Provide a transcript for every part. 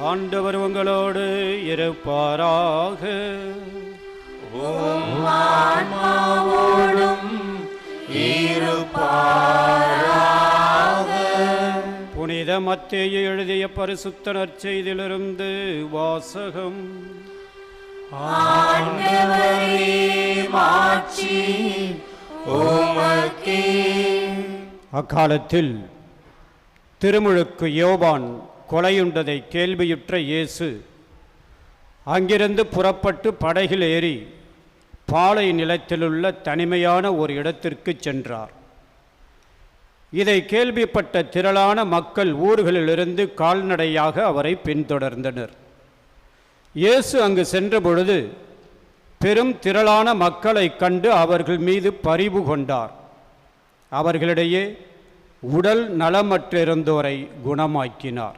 ஆண்டவர் உங்களோடு இருப்பாராக. புனித மத்தேயு எழுதிய பரிசுத்த நற்செய்தியிலிருந்து வாசகம். அக்காலத்தில் திருமுழுக்கு யோவான் கொலையுண்டதை கேள்வியுற்ற இயேசு அங்கிருந்து புறப்பட்டு படகில் ஏறி பாலை நிலத்திலுள்ள தனிமையான ஒரு இடத்திற்கு சென்றார். இதை கேள்விப்பட்ட திரளான மக்கள் ஊர்களிலிருந்து கால்நடையாக அவரை பின்தொடர்ந்தனர். இயேசு அங்கு சென்றபொழுது பெரும் திரளான மக்களை கண்டு அவர்கள் மீது பரிவு கொண்டார். அவர்களிடையே உடல் நலமற்றிருந்தோரை குணமாக்கினார்.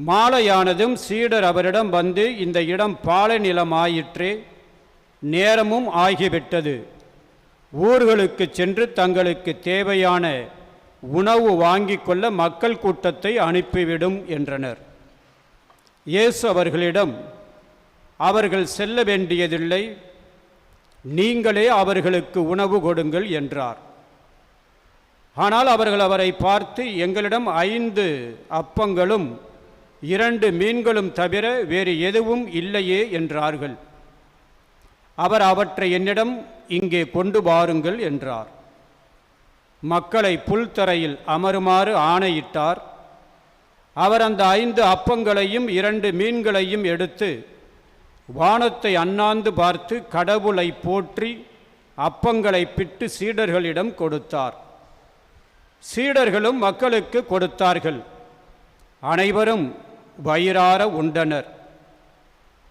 மாலையானதும் சீடர் அவரிடம் வந்து, இந்த இடம் பாலை நிலமாயிற்றே, நேரமும் ஆகிவிட்டது, ஊர்களுக்கு சென்று தங்களுக்கு தேவையான உணவு வாங்கி கொள்ள மக்கள் கூட்டத்தை அனுப்பிவிடும் என்றனர். இயேசு அவர்களிடம், அவர்கள் செல்ல வேண்டியதில்லை, நீங்களே அவர்களுக்கு உணவு கொடுங்கள் என்றார். ஆனால் அவர்கள் அவரை பார்த்து, எங்களிடம் 5 அப்பங்களும் 2 மீன்களும் தவிர வேறு எதுவும் இல்லையே என்றார்கள். அவர் அவற்றை என்னிடம் இங்கே கொண்டு வாருங்கள் என்றார். மக்களை புல்தரையில் அமருமாறு ஆணையிட்டார். அவர் அந்த 5 அப்பங்களையும் 2 மீன்களையும் எடுத்து வானத்தை அண்ணாந்து பார்த்து கடவுளை போற்றி அப்பங்களை பிட்டு சீடர்களிடம் கொடுத்தார். சீடர்களும் மக்களுக்கு கொடுத்தார்கள். அனைவரும் வயிறார உண்டனர்.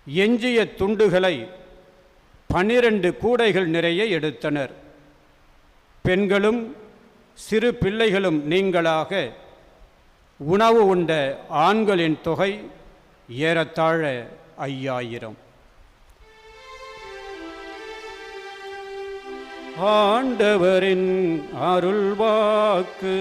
எஞ்சிய துண்டுகளை 12 கூடைகள் நிறைய எடுத்தனர். பெண்களும் சிறு பிள்ளைகளும் நீங்களாக உணவு உண்ட ஆண்களின் தொகை ஏறத்தாழ 5000. ஆண்டவரின் அருள்வாக்கு.